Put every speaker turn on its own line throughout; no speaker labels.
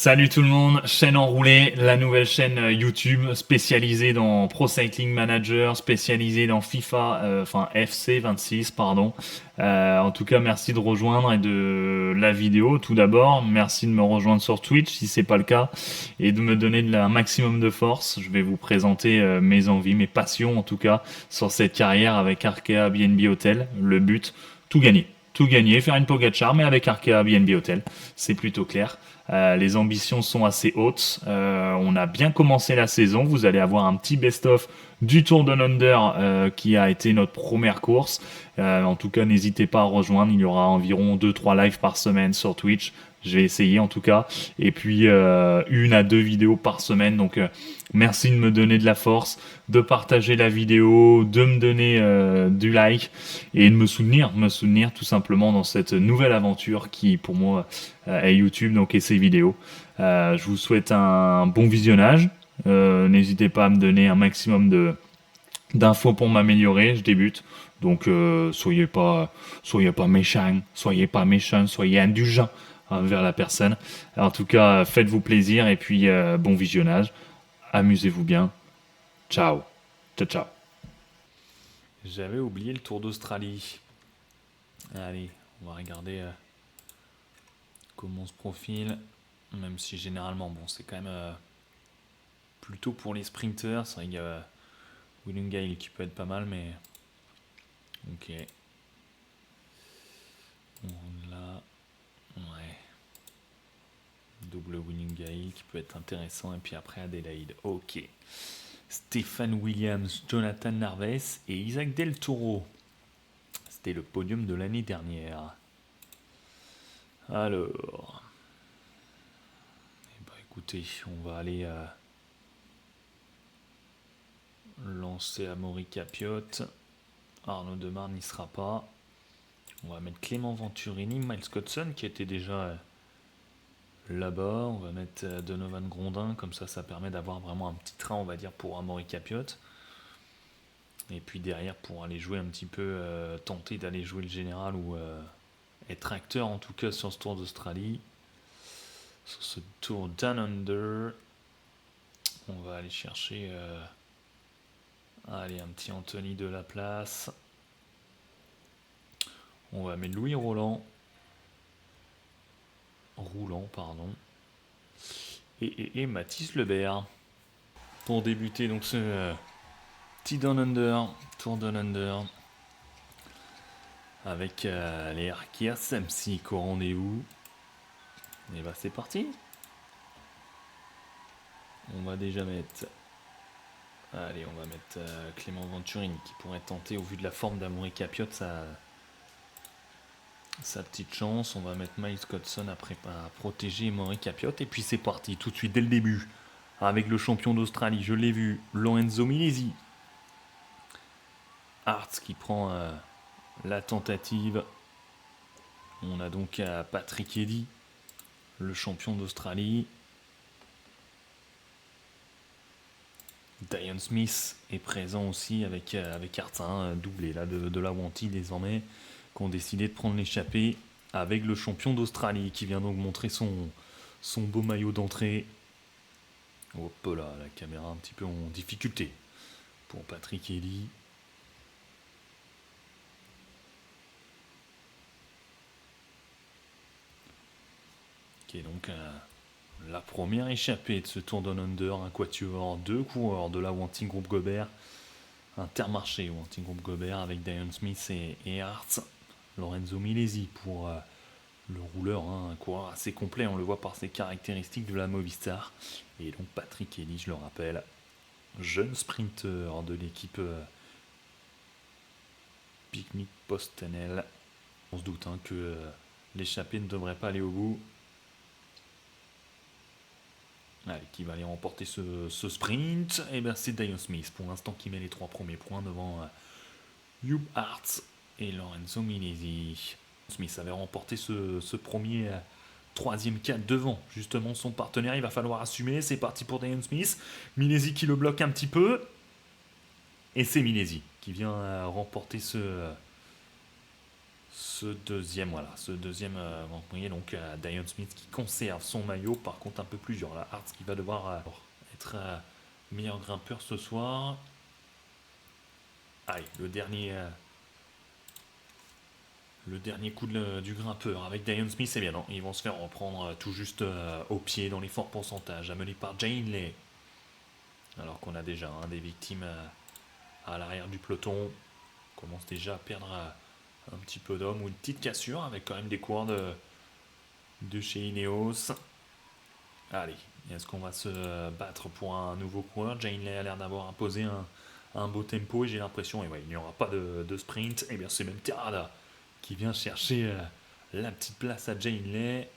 Salut tout le monde, chaîne enroulée, la nouvelle chaîne YouTube spécialisée dans Pro Cycling Manager, spécialisée dans FIFA, enfin FC 26, pardon. En tout cas, merci de rejoindre et de la vidéo. Tout d'abord, merci de me rejoindre sur Twitch si c'est pas le cas et de me donner un maximum de force. Je vais vous présenter mes envies, mes passions en tout cas sur cette carrière avec Arkea BNB Hotel. Le but, tout gagner. Tout gagner, faire une Pogacar, mais avec Arkea BNB Hotel, c'est plutôt clair. Les ambitions sont assez hautes. On a bien commencé la saison. Vous allez avoir un petit best-of du Tour Down Under qui a été notre première course. En tout cas, n'hésitez pas à rejoindre. Il y aura environ 2-3 lives par semaine sur Twitch. Je vais essayer en tout cas. Et puis 1 à 2 vidéos par semaine. Donc merci de me donner de la force, de partager la vidéo, de me donner du like et de me soutenir tout simplement dans cette nouvelle aventure qui pour moi est YouTube donc et ses vidéos. Je vous souhaite un bon visionnage. N'hésitez pas à me donner un maximum de d'infos pour m'améliorer. Je débute. Donc soyez pas méchants, soyez indulgents envers la personne. En tout cas, faites-vous plaisir et puis bon visionnage. Amusez-vous bien. Ciao. Ciao ciao. J'avais oublié le Tour d'Australie. Allez, on va regarder comment on se profile. Même si généralement, bon, c'est quand même plutôt pour les sprinters. C'est vrai qu'il y a William Gale qui peut être pas mal, mais ok. Là, ouais. Double Winning Gale qui peut être intéressant. Et puis après Adelaide. Ok. Stéphane Williams, Jonathan Narves et Isaac Del Toro. C'était le podium de l'année dernière. Alors. Eh ben, écoutez, on va aller lancer Amaury Capiot. Arnaud Demar n'y sera pas. On va mettre Clément Venturini, Miles Scotson qui était déjà là-bas. On va mettre Donovan Grondin, comme ça permet d'avoir vraiment un petit train, on va dire, pour Amaury Capiot. Et puis derrière, pour aller jouer un petit peu, tenter d'aller jouer le général ou être acteur en tout cas sur ce Tour d'Australie. Sur ce Tour Down Under, on va aller chercher allez, un petit Anthony de la place. On va mettre Louis Roulant, pardon. Et Mathis Lebert. Pour débuter donc ce petit Down Under, Tour Down Under. Avec les Arkea Samsic au rendez-vous. Et bah c'est parti. On va déjà mettre... Allez, on va mettre Clément Venturini qui pourrait tenter au vu de la forme d'Amaury Capiot sa petite chance. On va mettre Miles Scotson à protéger Amaury Capiot. Et puis c'est parti, tout de suite dès le début. Avec le champion d'Australie, je l'ai vu, Lorenzo Milesi. Hartz qui prend la tentative. On a donc Patrick Eddy, le champion d'Australie. Dion Smith est présent aussi avec Hartz, doublé là, de la Wanty désormais, qui ont décidé de prendre l'échappée avec le champion d'Australie qui vient donc montrer son beau maillot d'entrée. Hop là, la caméra un petit peu en difficulté pour Patrick Eddy. Qui est donc la première échappée de ce Tour Down Under, un quatuor, 2 coureurs de la Wanty Groupe Gobert, Intermarché Wanty Groupe Gobert avec Dion Smith et Hartz. Lorenzo Milesi pour le rouleur, un coureur assez complet, on le voit par ses caractéristiques de la Movistar. Et donc Patrick Eddy, je le rappelle, jeune sprinter de l'équipe Picnic Postenel. On se doute que l'échappée ne devrait pas aller au bout. Allez, qui va aller remporter ce sprint? Et bien c'est Dion Smith pour l'instant qui met les 3 premiers points devant Hugh Hartz et Lorenzo Milesi. Smith avait remporté ce premier 3e 4 devant justement son partenaire. Il va falloir assumer. C'est parti pour Dion Smith. Milesi qui le bloque un petit peu. Et c'est Milesi qui vient remporter ce ce deuxième Grand Prix. Donc Diane Smith qui conserve son maillot, par contre un peu plus dur. Là, Hartz qui va devoir être meilleur grimpeur ce soir. Allez, le dernier coup du grimpeur avec Diane Smith, c'est bien, non, ils vont se faire reprendre tout juste au pied dans les forts pourcentages, amené par Jane Lay. Alors qu'on a déjà des victimes à l'arrière du peloton. On commence déjà à perdre un petit peu d'hommes ou une petite cassure avec quand même des coureurs de chez Ineos. Allez, est-ce qu'on va se battre pour un nouveau coureur? Jane Lay a l'air d'avoir imposé un beau tempo et j'ai l'impression, et ouais, il n'y aura pas de sprint. Et bien c'est même Terrada qui vient chercher la petite place à Jane Lay.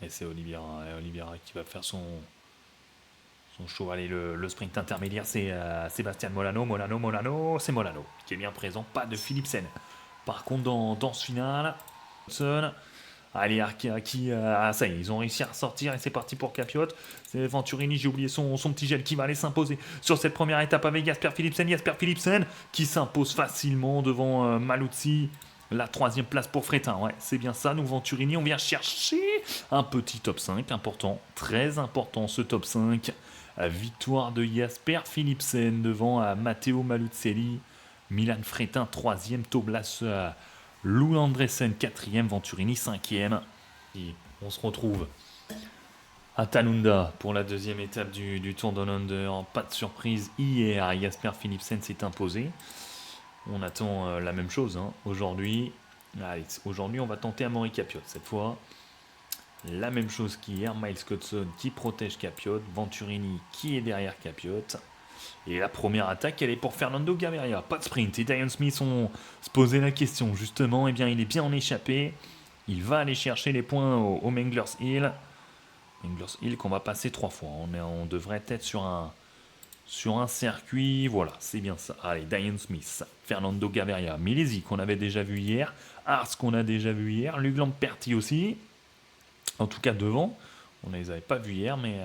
Et c'est Oliveira qui va faire son show. Allez, le sprint intermédiaire, c'est Sébastien Molano. C'est Molano qui est bien présent. Pas de Philipsen. Par contre, dans ce final, allez, Arki, ça y est, ils ont réussi à ressortir et c'est parti pour Capiot. C'est Venturini, j'ai oublié son petit gel qui va aller s'imposer sur cette première étape avec Jasper Philipsen. Jasper Philipsen qui s'impose facilement devant Maluzzi. La 3e place pour Fretin, ouais, c'est bien ça. Nous, Venturini, on vient chercher un petit top 5 important, très important ce top 5. Victoire de Jasper Philipsen devant Matteo Maluzzelli. Milan Fretin 3e, Toblas Lou Andresen 4e, Venturini 5e. Et on se retrouve à Tanunda pour la 2e étape du Tour Down Under. Pas de surprise, hier Jasper Philipsen s'est imposé. On attend la même chose aujourd'hui. Allez, aujourd'hui, on va tenter Amaury Capiot cette fois. La même chose qu'hier. Miles Scotson qui protège Capiot. Venturini qui est derrière Capiot. Et la première attaque, elle est pour Fernando Gaviria. Pas de sprint. Et Diane Smith, on se posait la question justement. Eh bien, il est bien en échappé. Il va aller chercher les points au Menglers Hill. Menglers Hill qu'on va passer 3 fois. On devrait être sur un circuit, voilà, c'est bien ça. Allez, Diane Smith, Fernando Gaviria, Milesi qu'on avait déjà vu hier, Ars qu'on a déjà vu hier, Lugland Perti aussi, en tout cas devant, on ne les avait pas vus hier, mais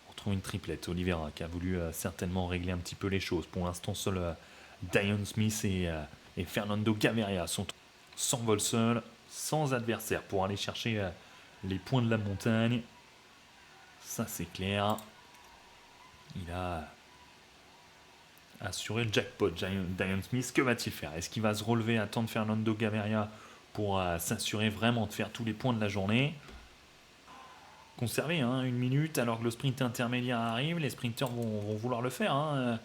on retrouve une triplette. Oliveira qui a voulu certainement régler un petit peu les choses. Pour l'instant, seul Diane Smith et Fernando Gaviria s'envolent seuls, sans adversaire, pour aller chercher les points de la montagne. Ça, c'est clair. Il a assurer le jackpot. Diane Smith, que va-t-il faire? Est-ce qu'il va se relever, attendre Fernando Gaviria pour s'assurer vraiment de faire tous les points de la journée? Conserver 1 minute alors que le sprint intermédiaire arrive, les sprinteurs vont vouloir le faire.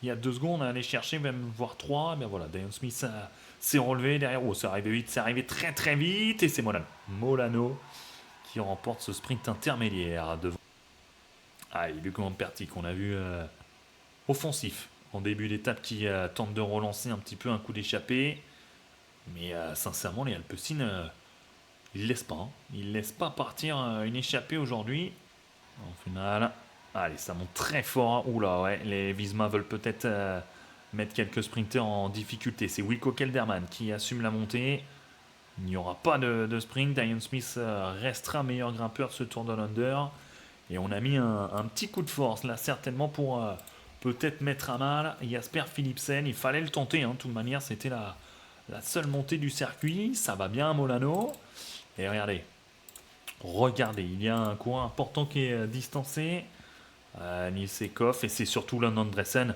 Il y a 2 secondes à aller chercher, même voire 3. Et bien voilà, Diane Smith s'est relevé derrière. Oh, c'est arrivé vite, c'est arrivé très très vite. Et c'est Molano qui remporte ce sprint intermédiaire devant. Ah, et Luc Lamperti qu'on a vu offensif en début d'étape qui tente de relancer un petit peu un coup d'échappée. Mais sincèrement, les Alpecin, ils ne laissent pas. Ils ne laissent pas partir une échappée aujourd'hui. En finale, allez, ça monte très fort. Oula, ouais, les Visma veulent peut-être mettre quelques sprinters en difficulté. C'est Wilco Kelderman qui assume la montée. Il n'y aura pas de sprint. Diane Smith restera meilleur grimpeur de ce Tour Down Under. Et on a mis un petit coup de force là, certainement pour peut-être mettre à mal Jasper Philipsen. Il fallait le tenter, de toute manière, c'était la seule montée du circuit. Ça va bien à Molano. Et regardez, il y a un coureur important qui est distancé. Nils Ekoff, et c'est surtout London Dressen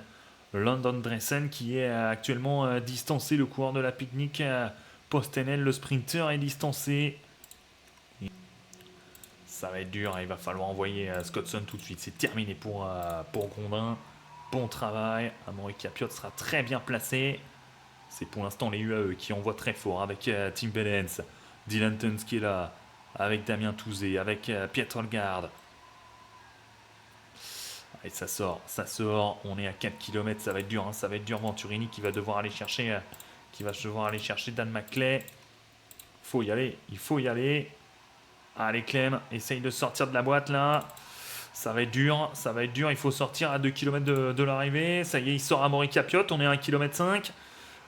qui est actuellement distancé. Le coureur de la pique-nique Postenel, le sprinter, est distancé. Ça va être dur, il va falloir envoyer Scottson tout de suite. C'est terminé pour Grondin. Bon travail, Amaury Capiot sera très bien placé. C'est pour l'instant les UAE qui envoient très fort avec Tim Bellens, Dylan Tuns qui est là, avec Damien Touzé, avec Pietro Holgard. Et ça sort, on est à 4 km, ça va être dur, ça va être dur. Venturini qui va devoir aller chercher Dan McClay. Il faut y aller. Allez Clem, essaye de sortir de la boîte là. Ça va être dur, il faut sortir à 2 km de l'arrivée. Ça y est, il sort Amaury Capiot, on est à 1,5 km.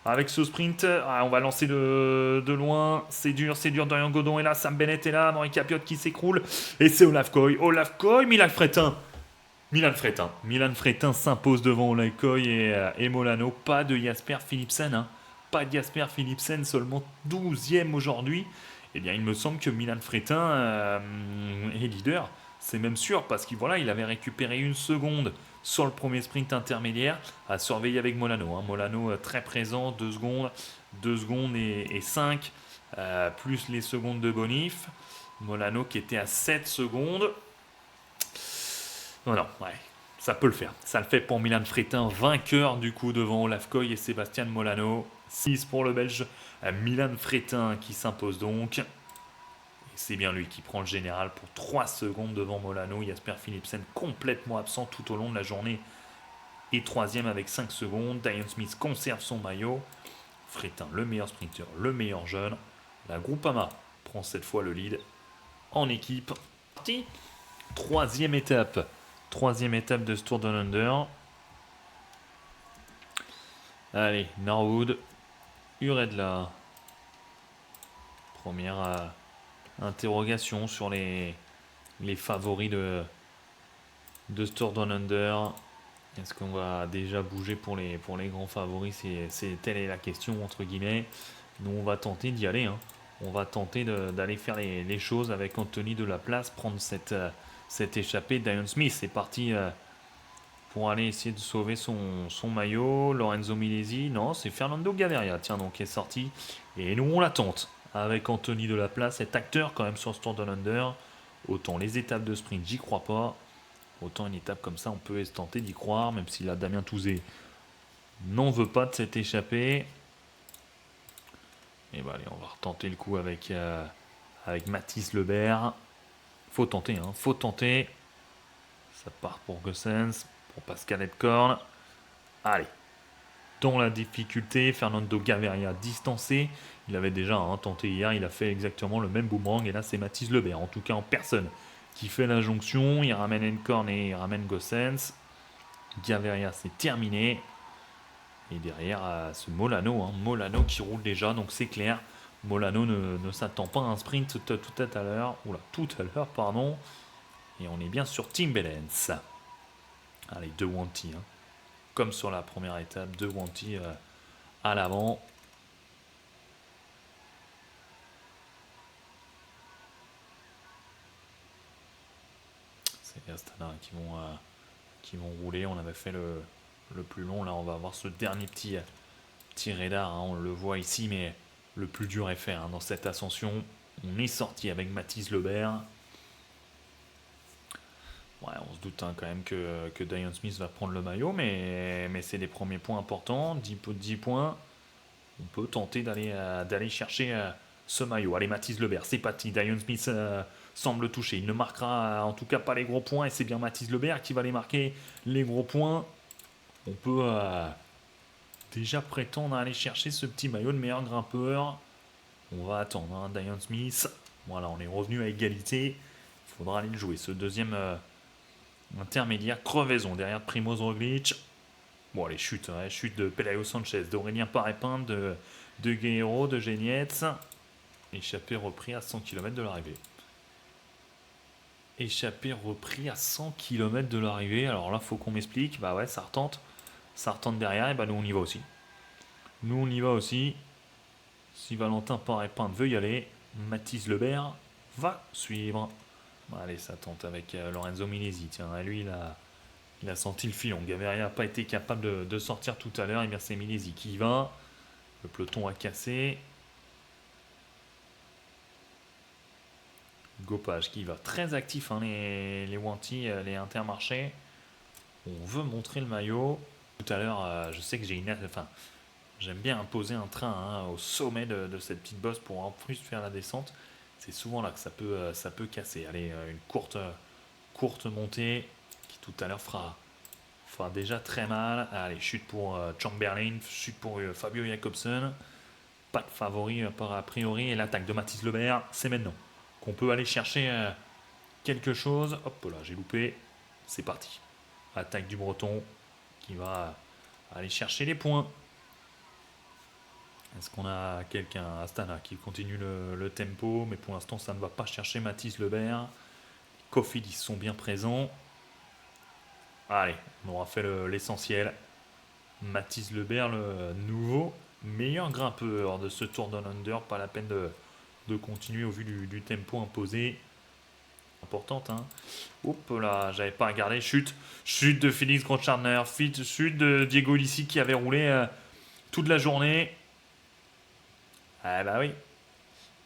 Avec ce sprint, on va lancer de loin. C'est dur, Dorian Godon est là, Sam Bennett est là, Amaury Capiot qui s'écroule. Et c'est Olaf Koy, Milan Fretin s'impose devant Olaf Koy et Molano. Pas de Jasper Philipsen. pas Jasper Philipsen, seulement 12e aujourd'hui. Eh bien, il me semble que Milan Fretin est leader. C'est même sûr parce qu'il voilà, il avait récupéré une seconde sur le premier sprint intermédiaire à surveiller avec Molano. Molano très présent, 2 secondes et 5, plus les secondes de Bonif. Molano qui était à 7 secondes. Non, ouais, ça peut le faire. Ça le fait pour Milan Fretin, vainqueur du coup devant Olaf Koy et Sébastien Molano. 6 pour le Belge Milan Fretin qui s'impose donc. Et c'est bien lui qui prend le général pour 3 secondes devant Molano. Jasper Philipsen complètement absent tout au long de la journée et troisième avec 5 secondes. Diane Smith conserve son maillot. Fretin, le meilleur sprinter, le meilleur jeune. La Groupama prend cette fois le lead en équipe. Parti. Troisième étape de ce Tour Down Under. Allez, Norwood, Uredla. Première interrogation sur les favoris de ce Tour Down Under. Est-ce qu'on va déjà bouger pour les grands favoris? Telle est la question, entre guillemets. Nous, on va tenter d'y aller. On va tenter d'aller faire les choses avec Anthony de la Place, prendre cette échappée. Diane Smith est parti pour aller essayer de sauver son maillot. Lorenzo Milesi, non, c'est Fernando Gaviria, tiens, donc qui est sorti. Et nous, on la tente avec Anthony de la Place, cet acteur quand même sur ce Tour Down Under. Autant les étapes de sprint, j'y crois pas. Autant une étape comme ça, on peut tenter d'y croire, même si là, Damien Touzé n'en veut pas de cette échappée. Et bah allez, on va retenter le coup avec Mathis Lebert. Faut tenter, faut tenter. Ça part pour Gossens, pour Pascal Edcorn. Allez, dans la difficulté, Fernando Gaviria distancé. Il avait déjà tenté hier, il a fait exactement le même boomerang. Et là, c'est Mathis Lebert, en tout cas en personne, qui fait la jonction. Il ramène Edcorn et il ramène Gossens. Gaviria, c'est terminé. Et derrière, ce Molano, Molano qui roule déjà, donc c'est clair. Molano ne s'attend pas à un sprint tout à l'heure. Oula, tout à l'heure, pardon. Et on est bien sur Team Belens. Allez, 2 Wanty. Comme sur la première étape, 2 Wanty à l'avant. C'est Astana qui vont rouler. On avait fait le plus long. Là, on va avoir ce dernier petit radar. On le voit ici, mais le plus dur est fait dans cette ascension. On est sorti avec Mathis Lebert. Ouais, on se doute quand même que Diane Smith va prendre le maillot, mais c'est des premiers points importants. 10 points. On peut tenter d'aller chercher ce maillot. Allez, Mathis Lebert, c'est parti. Diane Smith semble toucher. Il ne marquera en tout cas pas les gros points, et c'est bien Mathis Lebert qui va les marquer, les gros points. On peut déjà prétendre à aller chercher ce petit maillot de meilleur grimpeur. On va attendre, Diane Smith. Voilà, on est revenu à égalité. Il faudra aller le jouer. Ce deuxième intermédiaire, crevaison derrière Primoz Roglic. Bon, les chutes, chute de Pelayo Sanchez, d'Aurélien Parépin, de Guerrero, de Genietz. Échappé repris à 100 km de l'arrivée. Échappé repris à 100 km de l'arrivée. Alors là, faut qu'on m'explique. Bah ouais, ça retente. Ça retente derrière, et bah nous on y va aussi. Nous on y va aussi. Si Valentin Parépin veut y aller, Mathis Lebert va suivre. Allez, ça tente avec Lorenzo Milesi. Tiens, lui, il a senti le filon. Gaviria n'a pas été capable de sortir tout à l'heure. Et bien, c'est Milesi qui y va. Le peloton a cassé. Gopage qui va très actif, les Wanty, les Intermarchés. On veut montrer le maillot. Tout à l'heure, je sais que j'aime bien imposer un train au sommet de cette petite bosse pour en plus faire la descente. C'est souvent là que ça peut casser. Allez, une courte montée qui tout à l'heure fera déjà très mal. Allez, chute pour Chamberlain, chute pour Fabio Jacobsen. Pas de favori a priori. Et l'attaque de Mathis Lebert, c'est maintenant qu'on peut aller chercher quelque chose. Hop là, j'ai loupé. C'est parti. Attaque du Breton qui va aller chercher les points. Est-ce qu'on a quelqu'un, Astana, qui continue le tempo, mais pour l'instant ça ne va pas chercher Mathis Lebert. Coffield, ils sont bien présents. Allez, on aura fait l'essentiel. Mathis Lebert, le nouveau meilleur grimpeur de ce Tour Down Under. Pas la peine de continuer au vu du tempo imposé. Importante, hein. Hop là, j'avais pas regardé. Chute de Félix Großschartner. Chute de Diego Ulissi qui avait roulé toute la journée. Ah bah oui.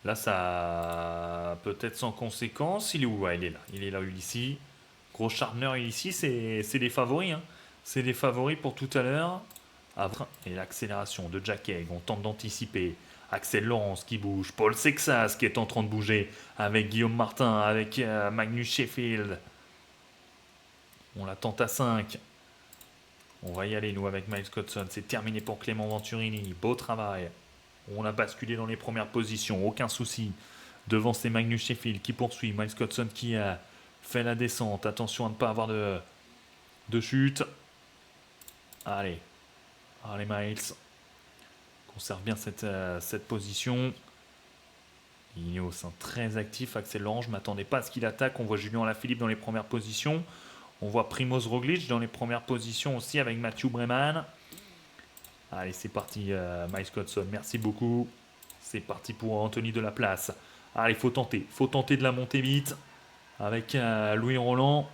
Là, ça peut-être sans conséquence. Il est où? Ouais, il est là. Il est là, Ulissi. Großschartner, Ulissi, c'est des favoris, hein. C'est des favoris pour tout à l'heure. Et l'accélération de Jack Haig, on tente d'anticiper. Axel Laurence qui bouge. Paul Sexas qui est en train de bouger. Avec Guillaume Martin, avec Magnus Sheffield. On la tente à 5. On va y aller, nous, avec Miles Cotson. C'est terminé pour Clément Venturini. Beau travail. On a basculé dans les premières positions. Aucun souci. Devant, c'est Magnus Sheffield qui poursuit. Miles Cotson qui a fait la descente. Attention à ne pas avoir de chute. Allez. Allez, Miles. Conserve bien cette position. Ineos, hein, très actif. Axel Laurent, je ne m'attendais pas à ce qu'il attaque. On voit Julien Alaphilippe dans les premières positions. On voit Primoz Roglic dans les premières positions aussi avec Mathieu Breman. Allez, c'est parti, Miles Cotson. Merci beaucoup. C'est parti pour Anthony Delaplace. Allez, il faut tenter. Faut tenter de la monter vite avec Louis Roland.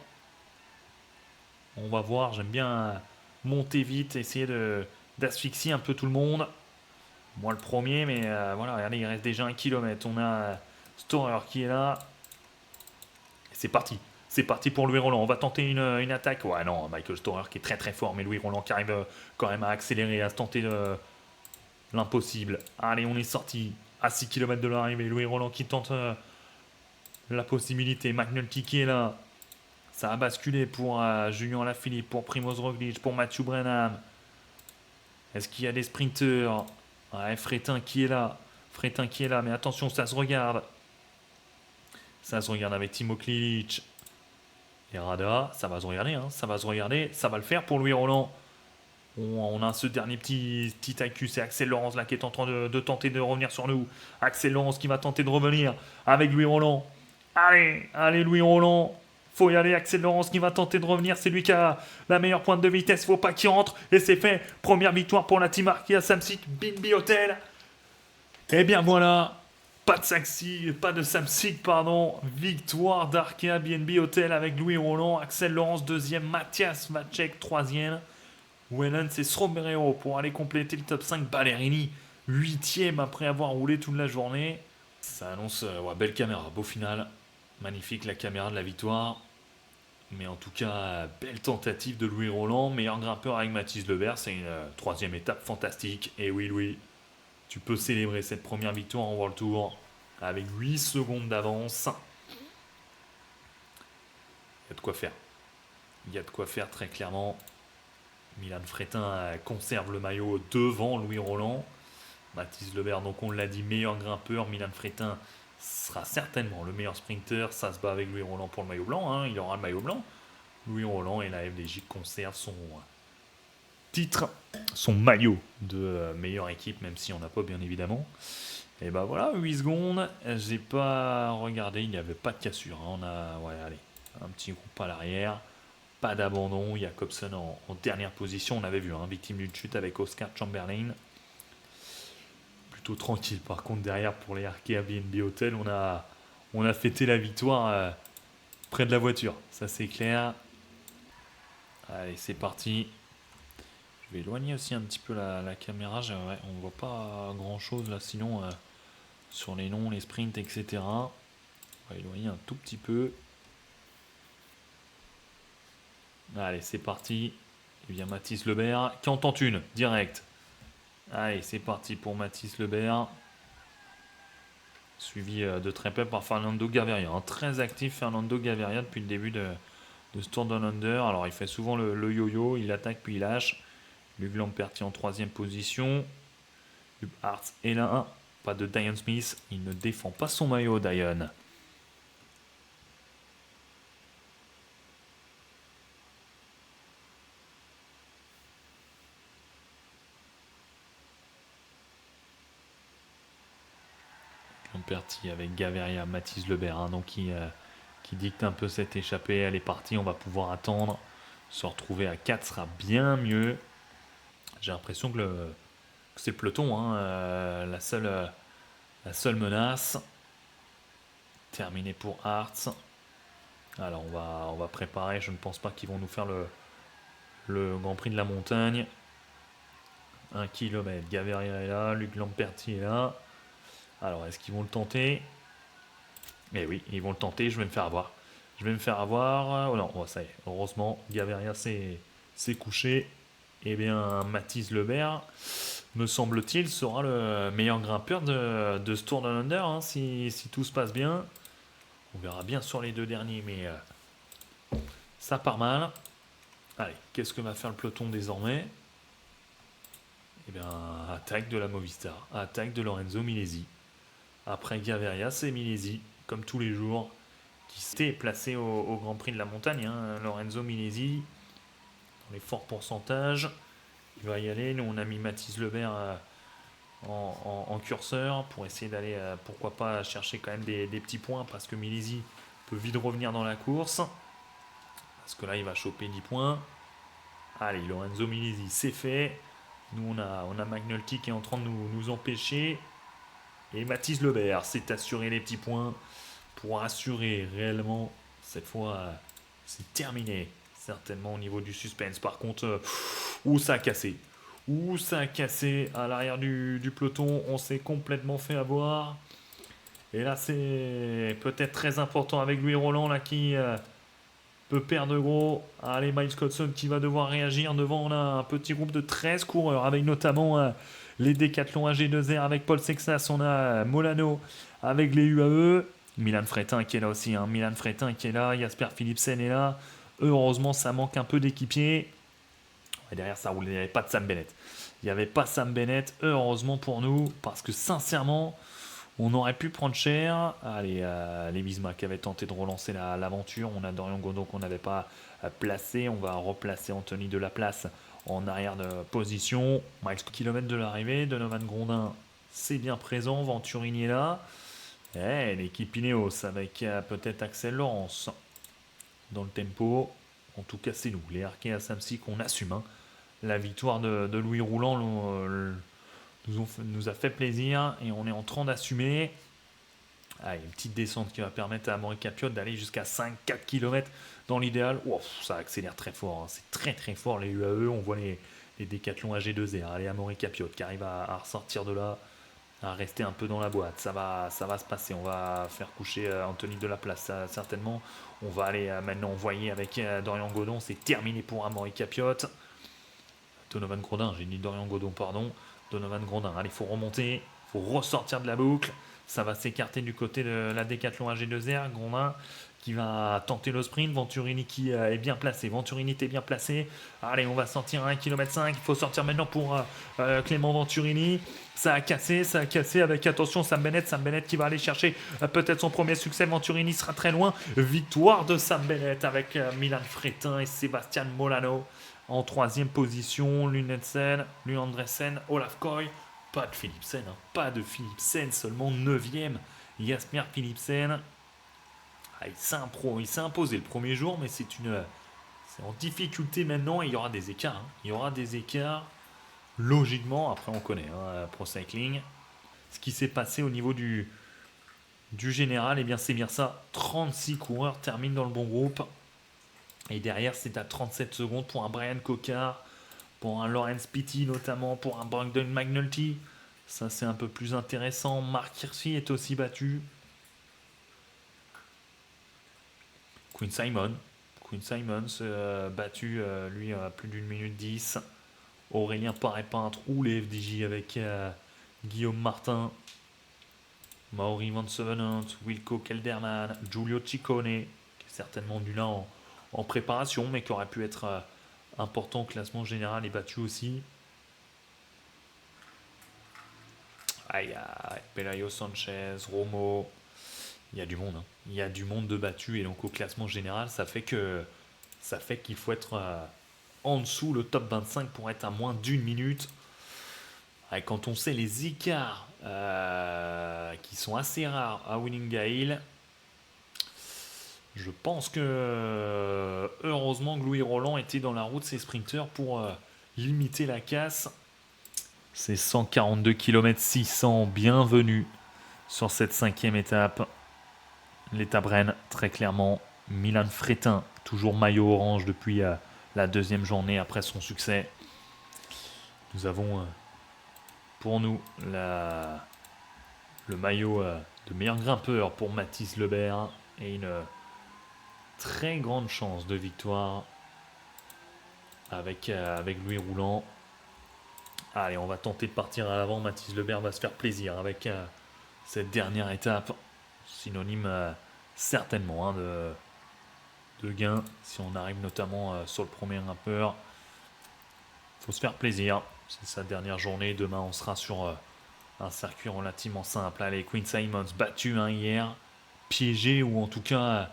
On va voir. J'aime bien monter vite, essayer d'asphyxier un peu tout le monde. Moi le premier, mais voilà, regardez, il reste déjà 1 km. On a Storer qui est là. Et c'est parti. C'est parti pour Louis Roland. On va tenter une attaque. Ouais, non, Michael Storer qui est très très fort, mais Louis Roland qui arrive quand même à accélérer, à se tenter l'impossible. Allez, on est sorti à 6 km de l'arrivée. Louis Roland qui tente la possibilité. McNulty qui est là. Ça a basculé pour Julien Alaphilippe, pour Primoz Roglic, pour Mathieu Brennan. Est-ce qu'il y a des sprinteurs? Ouais, Frétin qui est là. Frétin qui est là, mais attention, ça se regarde. Ça se regarde avec Timo Klilic. Et Rada, ça va se regarder, hein, ça va se regarder. Ça va le faire pour Louis Roland. On a ce dernier petit AQ, c'est Axel Laurence là qui est en train de tenter de revenir sur nous. Axel Laurence qui va tenter de revenir avec Louis Roland. Allez, allez Louis Roland. Faut y aller, Axel Laurence qui va tenter de revenir. C'est lui qui a la meilleure pointe de vitesse. Faut pas qu'il rentre. Et c'est fait. Première victoire pour la team Arkea Samsic BNB Hotel. Et bien voilà. Pas de Samsic, pardon. Victoire d'Arkea BNB Hotel avec Louis Roland. Axel Laurence deuxième. Mathias Vacek troisième. Wellen, c'est Srobereo pour aller compléter le top 5. Ballerini, 8ème après avoir roulé toute la journée. Ça annonce, ouais, belle caméra, beau final. Magnifique la caméra de la victoire. Mais en tout cas, belle tentative de Louis Roland. Meilleur grimpeur avec Mathis Lebert. C'est une troisième étape fantastique. Et oui, Louis, tu peux célébrer cette première victoire en World Tour avec 8 secondes d'avance. Il y a de quoi faire. Il y a de quoi faire très clairement. Milan Frétin conserve le maillot devant Louis Roland. Mathis Lebert, donc on l'a dit, meilleur grimpeur. Milan Frétin sera certainement le meilleur sprinter. Ça se bat avec Louis Roland pour le maillot blanc, hein. Il aura le maillot blanc. Louis Roland et la FDJ conservent son titre, son maillot de meilleure équipe, même si on n'a pas bien évidemment. Et ben voilà, 8 secondes. J'ai pas regardé, il n'y avait pas de cassure, hein. On a, ouais, allez, un petit groupe à l'arrière. Pas d'abandon, Jacobsen en dernière position, on avait vu, hein, victime d'une chute avec Oscar Chamberlain. Plutôt tranquille par contre derrière pour les Arkea BNB Hotel, on a fêté la victoire près de la voiture, ça c'est clair. Allez, c'est parti. Je vais éloigner aussi un petit peu la caméra, ouais, on voit pas grand chose là, sinon sur les noms, les sprints, etc. On va éloigner un tout petit peu. Allez, c'est parti. Et bien Mathis Lebert qui en tente une, direct. Allez, c'est parti pour Mathis Lebert. Suivi de très près par Fernando Gaviria. Hein. Très actif Fernando Gaviria depuis le début de ce Tour Down Under. Alors il fait souvent le yo-yo, il attaque puis il lâche. Luc Lamperti en troisième position. Hub Hartz est là. Pas de Diane Smith. Il ne défend pas son maillot, Diane. Lamperti avec Gaviria, Mathis Lebert, hein, donc qui dicte un peu cette échappée. Elle est partie, on va pouvoir attendre. Se retrouver à 4 sera bien mieux. J'ai l'impression que c'est le peloton, hein, la seule menace. Terminé pour Hartz. Alors on va préparer, je ne pense pas qu'ils vont nous faire le Grand Prix de la montagne. 1 km, Gaviria est là, Luc Lamperti est là. Alors est-ce qu'ils vont le tenter? Eh oui, ils vont le tenter, je vais me faire avoir. Je vais me faire avoir. Oh non, oh, ça y est, heureusement, Gaviria s'est couché. Eh bien, Mathis Lebert, me semble-t-il, sera le meilleur grimpeur de ce Tour de l'Under, hein, si tout se passe bien. On verra bien sur les deux derniers, mais ça part mal. Allez, qu'est-ce que va faire le peloton désormais? Eh bien, attaque de la Movistar, attaque de Lorenzo Milesi. Après Gaviria, c'est Milesi, comme tous les jours, qui s'était placé au Grand Prix de la montagne. Hein. Lorenzo Milesi, dans les forts pourcentages, il va y aller. Nous, on a mis Mathis Lebert en curseur pour essayer d'aller, pourquoi pas, chercher quand même des petits points, parce que Milesi peut vite revenir dans la course. Parce que là, il va choper 10 points. Allez, Lorenzo Milesi, c'est fait. Nous, on a McNulty qui est en train de nous empêcher. Et Mathis Lebert s'est assuré les petits points pour assurer réellement, cette fois, c'est terminé. Certainement au niveau du suspense. Par contre, où ça a cassé. Où ça a cassé à l'arrière du peloton. On s'est complètement fait avoir. Et là, c'est peut-être très important avec Louis Roland là, qui peut perdre gros. Allez, Miles Cotson qui va devoir réagir. Devant, on a un petit groupe de 13 coureurs avec notamment les Décathlon AG2R avec Paul Sexas. On a Molano avec les UAE. Milan Fretin qui est là aussi. Hein. Milan Fretin qui est là. Jasper Philipsen est là. Heureusement, ça manque un peu d'équipiers. Et derrière, ça roule. Il n'y avait pas de Sam Bennett. Il n'y avait pas Sam Bennett. Heureusement pour nous. Parce que sincèrement, on aurait pu prendre cher. Allez, les Bismarck qui avaient tenté de relancer l'aventure. On a Dorian Godon qu'on n'avait pas placé. On va replacer Anthony Delaplace en arrière de position. Max kilomètres de l'arrivée. Donovan Grondin, c'est bien présent. Venturini est là. Et l'équipe Ineos avec peut-être Axel Laurence dans le tempo. En tout cas, c'est nous, les Arkea Samsic, qu'on assume. Hein. La victoire de Louis Roulant nous a fait plaisir et on est en train d'assumer. Ah, une petite descente qui va permettre à Amaury Capiot d'aller jusqu'à 5-4 km dans l'idéal. Wow, ça accélère très fort, hein. C'est très très fort les UAE. On voit les Décathlon AG2R. Allez, Amaury Capiot qui arrive à ressortir de là, à rester un peu dans la boîte. Ça va se passer. On va faire coucher Anthony Delaplace, certainement. On va aller maintenant envoyer avec Dorian Godon. C'est terminé pour Amaury Capiot. Donovan Grondin, j'ai dit Dorian Godon, pardon. Donovan Grondin, allez, il faut remonter, il faut ressortir de la boucle. Ça va s'écarter du côté de la Décathlon AG2R. Grondin qui va tenter le sprint. Venturini qui est bien placé. Venturini est bien placé. Allez, on va sortir à 1,5 km. Il faut sortir maintenant pour Clément Venturini. Ça a cassé avec, attention, Sam Bennett. Sam Bennett qui va aller chercher peut-être son premier succès. Venturini sera très loin. Victoire de Sam Bennett avec Milan Fretin et Sébastien Molano en troisième position. Lunetsen, Andresen, Olaf Koy. Pas de Philipsen, hein. Pas de Philipsen, seulement 9ème. Jasper Philipsen. Ah, il s'est imposé le premier jour, mais c'est en difficulté maintenant et il y aura des écarts. Hein. Il y aura des écarts, logiquement. Après, on connaît Pro Cycling. Ce qui s'est passé au niveau du général, eh bien, c'est bien ça. 36 coureurs terminent dans le bon groupe. Et derrière, c'est à 37 secondes pour un Brian Cocard, pour un Lawrence Pitty notamment, pour un Brandon McNulty. Ça, c'est un peu plus intéressant. Mark Hirschi est aussi battu. Quinn Simon battu, lui, à plus d'une minute 10. Aurélien Paré-Peintre ou les FDJ avec Guillaume Martin. Mauri Van Sevenant, Wilco Kelderman, Giulio Ciccone, qui est certainement du là en préparation, mais qui aurait pu être important au classement général et battu aussi. Aïe, Pelayo Sanchez, Romo, il y a du monde. Hein. Il y a du monde de battu et donc au classement général, ça fait qu'il faut être en dessous le top 25 pour être à moins d'une minute. Et quand on sait les écarts qui sont assez rares à Winningail, je pense que heureusement que Louis Roland était dans la route de ses sprinteurs pour limiter la casse C'est 142 km 600. Bienvenue sur cette 5e étape. L'étape Rennes, très clairement. Milan Frétin, toujours maillot orange depuis la 2e journée après son succès. Nous avons pour nous le maillot de meilleur grimpeur pour Mathis Lebert et une très grande chance de victoire avec Louis Roulant. Allez, on va tenter de partir à l'avant. Mathis Lebert va se faire plaisir avec cette dernière étape. Synonyme certainement de gain si on arrive notamment sur le premier grimpeur. Il faut se faire plaisir. C'est sa dernière journée. Demain, on sera sur un circuit relativement simple. Allez, Quinn Simmons battu hier, piégé ou en tout cas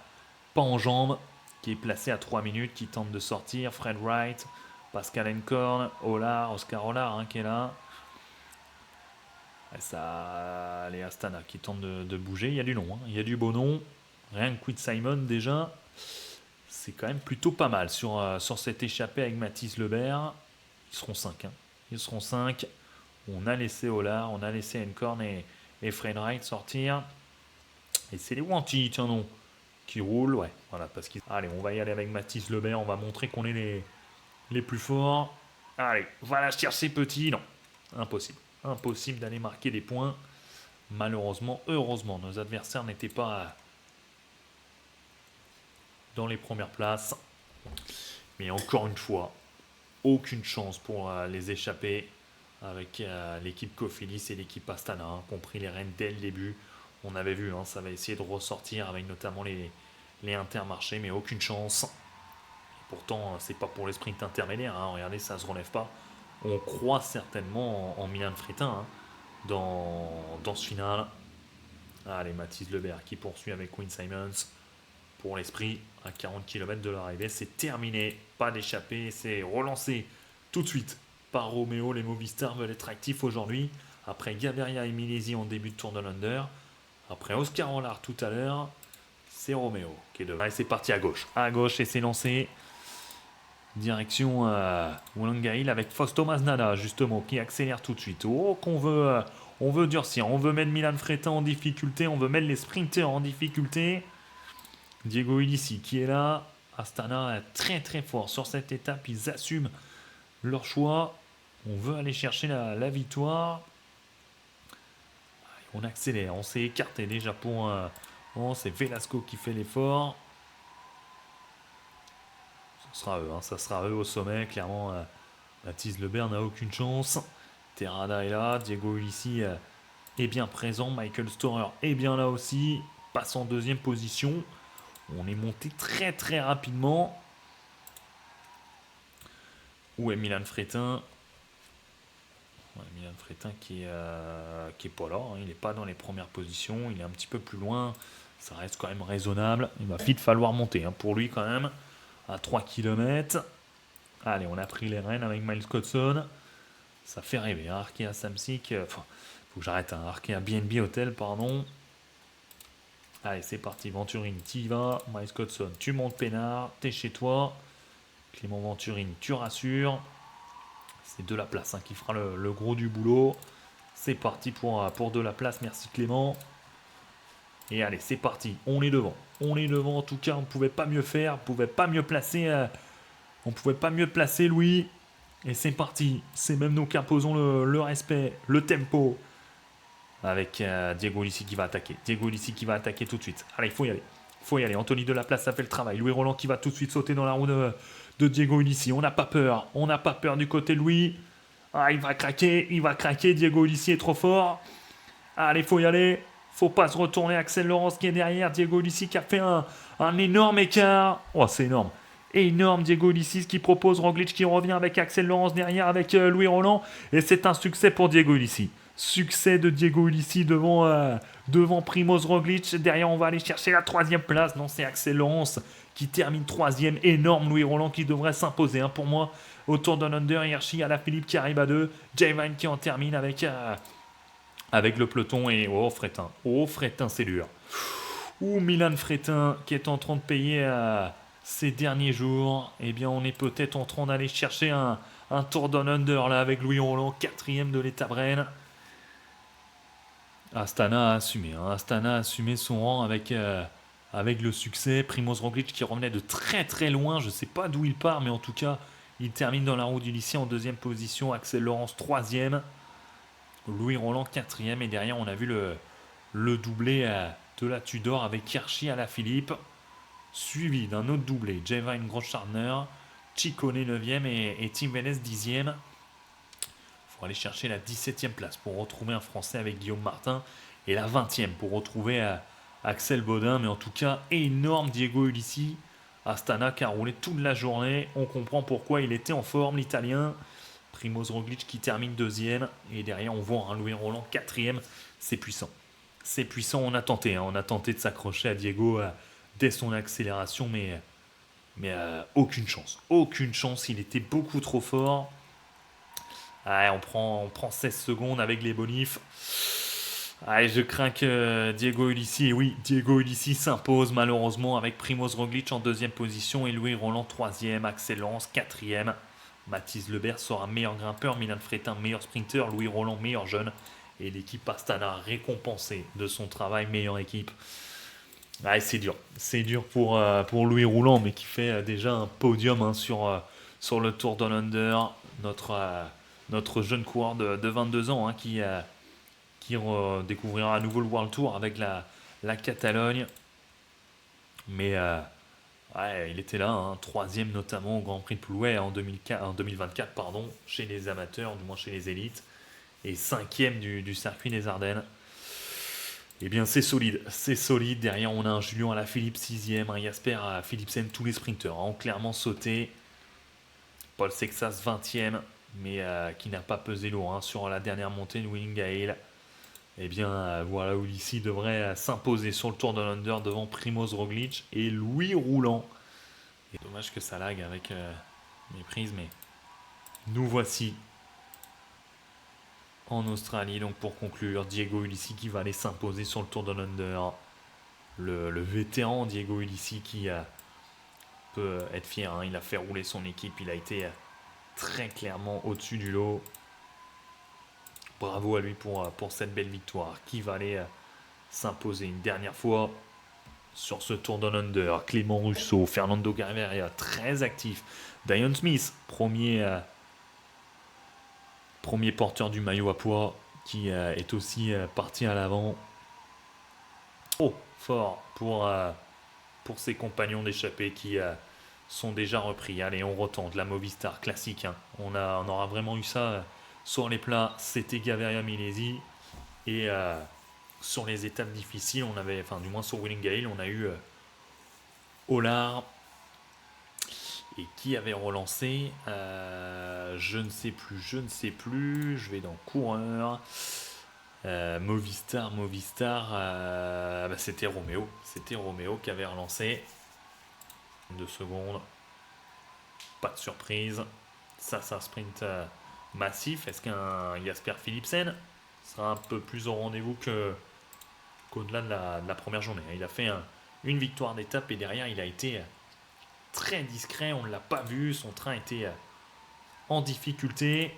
pas en jambes, qui est placé à 3 minutes, qui tente de sortir. Fred Wright, Pascal Encorn, Oscar Olar qui est là. Et ça, allez, Astana qui tente de bouger. Il y a du long, il y a du beau nom. Rien que Quinn Simon déjà, c'est quand même plutôt pas mal sur cette échappée avec Mathis Lebert. Ils seront 5. Ils seront 5. On a laissé Olar, on a laissé Encorn et Fred Wright sortir. Et c'est les Wanty, tiens non, qui roulent. Ouais, voilà, parce qu'ils... Allez, on va y aller avec Mathis Lebert. On va montrer qu'on est les plus forts. Allez, voilà chercher petit. Non, impossible. Impossible d'aller marquer des points. Malheureusement, heureusement, nos adversaires n'étaient pas dans les premières places. Mais encore une fois, aucune chance pour les échapper avec l'équipe Cofidis et l'équipe Astana, compris les Rennes dès le début. On avait vu, ça va essayer de ressortir avec notamment les intermarchés, mais aucune chance. Et pourtant, c'est pas pour les sprints intermédiaires. Regardez, ça se relève pas. On croit certainement en Milan Frétin dans ce final. Allez, Mathis Lebert qui poursuit avec Quinn Simons pour l'esprit à 40 km de l'arrivée. C'est terminé, pas d'échappée, c'est relancé tout de suite par Roméo. Les Movistar veulent être actifs aujourd'hui. Après Gaviria et Milesi en début de Tour de l'Under. Après Oscar Olar tout à l'heure, c'est Roméo qui est devant. Allez, c'est parti à gauche. À gauche et c'est lancé. Direction Oulangaïl avec Fausto Masnada justement qui accélère tout de suite. Oh, on veut durcir, on veut mettre Milan Frétin en difficulté, on veut mettre les sprinters en difficulté. Diego Ulissi qui est là. Astana est très très fort sur cette étape, ils assument leur choix. On veut aller chercher la victoire. On accélère, on s'est écarté déjà pour... c'est Velasco qui fait l'effort. Ça sera eux au sommet. Clairement, Mathis Lebert n'a aucune chance. Terrada est là. Diego Ulissi est bien présent. Michael Storer est bien là aussi. Passe en 2e position. On est monté très très rapidement. Où est Milan Frétin? Milan Frétin qui est pas là. Il n'est pas dans les premières positions. Il est un petit peu plus loin. Ça reste quand même raisonnable. Il va vite falloir monter pour lui quand même. À 3 km. Allez, on a pris les rênes avec Miles Cotson. Ça fait rêver. Arkea Samsic. Faut que j'arrête. Arkea BNB Hotel, pardon. Allez, c'est parti. Venturini, tu y vas. Miles Cotson, tu montes peinard. T'es chez toi. Clément Venturini, tu rassures. C'est de la place qui fera le gros du boulot. C'est parti pour de la place. Merci Clément. Et allez, c'est parti. On est devant. On est devant. En tout cas, on ne pouvait pas mieux faire. On ne pouvait pas mieux placer Louis. Et c'est parti. C'est même nous qui imposons le respect, le tempo. Avec Diego Ulissi qui va attaquer. Diego Ulissi qui va attaquer tout de suite. Allez, il faut y aller. Il faut y aller. Anthony Delaplace, ça fait le travail. Louis Roland qui va tout de suite sauter dans la roue de Diego Ulissi. On n'a pas peur. On n'a pas peur du côté de Louis. Il va craquer. Il va craquer. Diego Ulissi est trop fort. Allez, il faut y aller. Faut pas se retourner. Axel Laurence qui est derrière. Diego Ulissi qui a fait un énorme écart. Oh, c'est énorme. Énorme Diego Ulissi qui propose. Roglic qui revient avec Axel Laurence derrière avec Louis Roland. Et c'est un succès pour Diego Ulissi. Succès de Diego Ulissi devant Primoz Roglic. Derrière, on va aller chercher la 3e place. Non, c'est Axel Laurence qui termine 3e. Énorme Louis Roland qui devrait s'imposer pour moi. Au Tour de l'Under, Hirschi, Alaphilippe qui arrive à 2. Jayvine qui en termine avec le peloton. Et Frétin. Frétin, c'est dur. Milan Frétin qui est en train de payer ces derniers jours, eh bien, on est peut-être en train d'aller chercher un Tour Down Under là avec Louis Roland, quatrième de l'étape Rennes. Astana a assumé, hein. Astana a assumé son rang avec le succès. Primoz Roglic qui revenait de très très loin, je ne sais pas d'où il part, mais en tout cas, il termine dans la roue du lycée en deuxième position. Axel Laurence troisième, Louis Roland quatrième, et derrière on a vu le doublé de la Tudor avec Hirschi à la Philippe, suivi d'un autre doublé, Jevine Groschartner, Ciccone 9e et Tim Wellens 10e. Il faut aller chercher la 17e place pour retrouver un Français avec Guillaume Martin, et la 20e pour retrouver Axel Baudin. Mais en tout cas, énorme Diego Ulissi. Astana qui a roulé toute la journée. On comprend pourquoi il était en forme, l'Italien. Primoz Roglic qui termine deuxième. Et derrière, on voit un Louis Roland quatrième. C'est puissant. C'est puissant. On a tenté. On a tenté de s'accrocher à Diego dès son accélération. Mais aucune chance. Aucune chance. Il était beaucoup trop fort. Ah, on prend 16 secondes avec les bonifs. Ah, je crains que Diego Ulissi, et oui, Diego Ulissi s'impose malheureusement avec Primoz Roglic en deuxième position et Louis Roland troisième, Axel Laurence quatrième. Mathis Lebert sera meilleur grimpeur, Milan Fretin meilleur sprinter, Louis Roland meilleur jeune. Et l'équipe Astana récompensée de son travail, meilleure équipe. Ah, c'est dur. C'est dur pour Louis Roland, mais qui fait déjà un podium hein, sur le Tour Down Under. Notre jeune coureur de 22 ans hein, qui découvrira à nouveau le World Tour avec la Catalogne. Mais ouais, il était là, hein, troisième notamment au Grand Prix de Plouay en 2024, pardon, chez les amateurs, du moins chez les élites, et cinquième du circuit des Ardennes. Eh bien, c'est solide, c'est solide. Derrière, on a un Julien Alaphilippe, 6e, un Jasper Philipsen, tous les sprinteurs ont clairement sauté. Paul Sexas, 20e, mais qui n'a pas pesé lourd hein, sur la dernière montée de Willinghale. Eh bien, voilà, Ulissi devrait s'imposer sur le Tour de l'Under devant Primoz Roglic et Louis Roland. Et dommage que ça lag avec mes prises, mais nous voici en Australie. Donc pour conclure, Diego Ulissi qui va aller s'imposer sur le Tour de l'Under. Le vétéran Diego Ulissi qui peut être fier. Hein. Il a fait rouler son équipe. Il a été très clairement au-dessus du lot. Bravo à lui pour cette belle victoire. Qui va aller s'imposer une dernière fois sur ce Tour Down Under. Clément Russo, Fernando Gaviria, très actif. Dion Smith, premier porteur du maillot à poids, qui est aussi parti à l'avant. Oh, fort pour ses compagnons d'échappée qui sont déjà repris. Allez, on retente la Movistar classique. Hein. On aura vraiment eu ça sur les plats. C'était Gaviria Milesi. Et sur les étapes difficiles, on avait, enfin du moins sur Willinghale, on a eu Olar. Et qui avait relancé je ne sais plus. Je vais dans coureur. Movistar. Bah, c'était Roméo. C'était Roméo qui avait relancé. 2 secondes. Pas de surprise. Ça c'est un sprint massif. Est-ce qu'un Jasper Philipsen sera un peu plus au rendez-vous qu'au-delà de la première journée? Il a fait une victoire d'étape et derrière il a été très discret, on ne l'a pas vu, son train était en difficulté.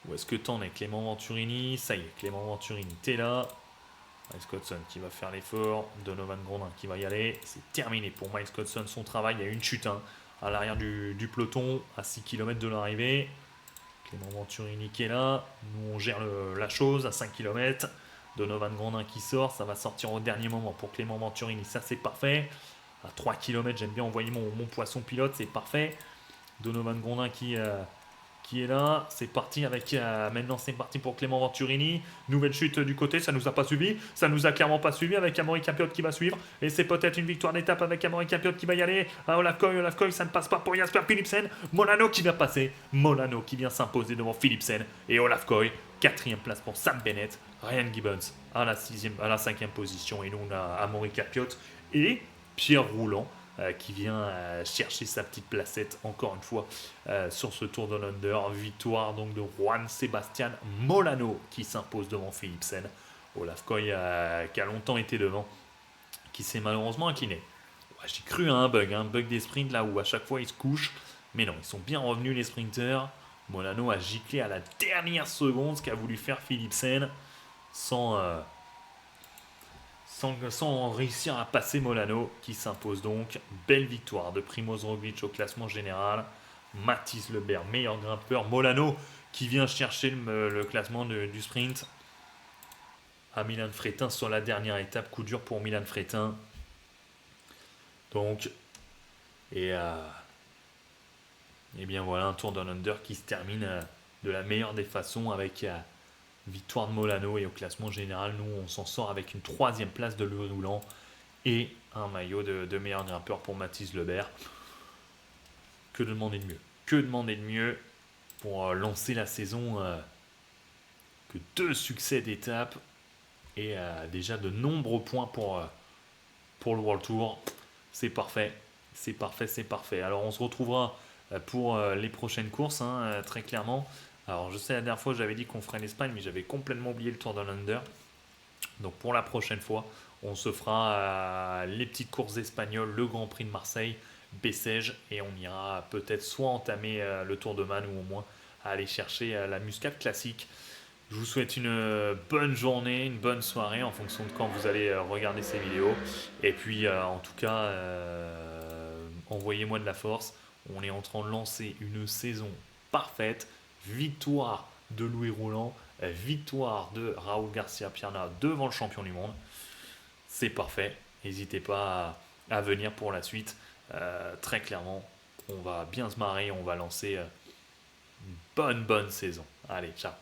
Où est-ce que t'en es, Clément Venturini? Ça y est, Clément Venturini, t'es là. Miles Scotson qui va faire l'effort, Donovan Grondin qui va y aller. C'est terminé pour Miles Scotson, son travail. Il y a une chute hein, à l'arrière du peloton, à 6 km de l'arrivée. Clément Venturini qui est là. Nous on gère la chose à 5 km. Donovan Grondin qui sort, ça va sortir au dernier moment pour Clément Venturini, ça c'est parfait. À 3 km, j'aime bien envoyer mon poisson pilote, c'est parfait. Donovan Grondin qui est là, c'est parti avec maintenant c'est parti pour Clément Venturini. Nouvelle chute du côté, ça nous a pas suivi, ça nous a clairement pas suivi avec Amaury Capiot qui va suivre. Et c'est peut-être une victoire d'étape avec Amaury Capiot qui va y aller. À Olaf Koy, ça ne passe pas pour Jasper Philipsen. Molano qui vient passer, Molano qui vient s'imposer devant Philipsen et Olaf Koy. 4e place pour Sam Bennett, Ryan Gibbons à la 5e position et nous on a Amaury Capiot et Pierre Roulant qui vient chercher sa petite placette encore une fois sur ce Tour de l'Under. Victoire donc de Juan Sebastian Molano qui s'impose devant Philipsen. Olaf Koy qui a longtemps été devant, qui s'est malheureusement incliné. J'ai cru à un bug des sprints là où à chaque fois ils se couchent. Mais non, ils sont bien revenus les sprinters. Molano a giclé à la dernière seconde ce qu'a voulu faire Philipsen sans, sans réussir à passer Molano qui s'impose donc. Belle victoire de Primoz Roglic au classement général. Mathis Lebert, meilleur grimpeur. Molano qui vient chercher le classement du sprint à Milan Fretin sur la dernière étape. Coup dur pour Milan Fretin. Donc, et, et bien voilà un Tour Down Under qui se termine de la meilleure des façons avec victoire de Molano et au classement général, nous on s'en sort avec une troisième place de Louis Roulant et un maillot de meilleur grimpeur pour Mathis Lebert. Que demander de mieux? Que demander de mieux pour lancer la saison que 2 succès d'étape et déjà de nombreux points pour le World Tour. C'est parfait, c'est parfait, c'est parfait. Alors on se retrouvera pour les prochaines courses, hein, très clairement. Alors je sais la dernière fois j'avais dit qu'on ferait l'Espagne, mais j'avais complètement oublié le Tour de l'Under. Donc pour la prochaine fois, on se fera les petites courses espagnoles, le Grand Prix de Marseille, Bessèges, et on ira peut-être soit entamer le Tour de Man ou au moins aller chercher la Muscat classique. Je vous souhaite une bonne journée, une bonne soirée en fonction de quand vous allez regarder ces vidéos. Et puis en tout cas, envoyez-moi de la force. On est en train de lancer une saison parfaite. Victoire de Louis Roulant, victoire de Raúl Garcia Pierna devant le champion du monde. C'est parfait. N'hésitez pas à venir pour la suite. Très clairement, on va bien se marrer. On va lancer une bonne saison. Allez, ciao.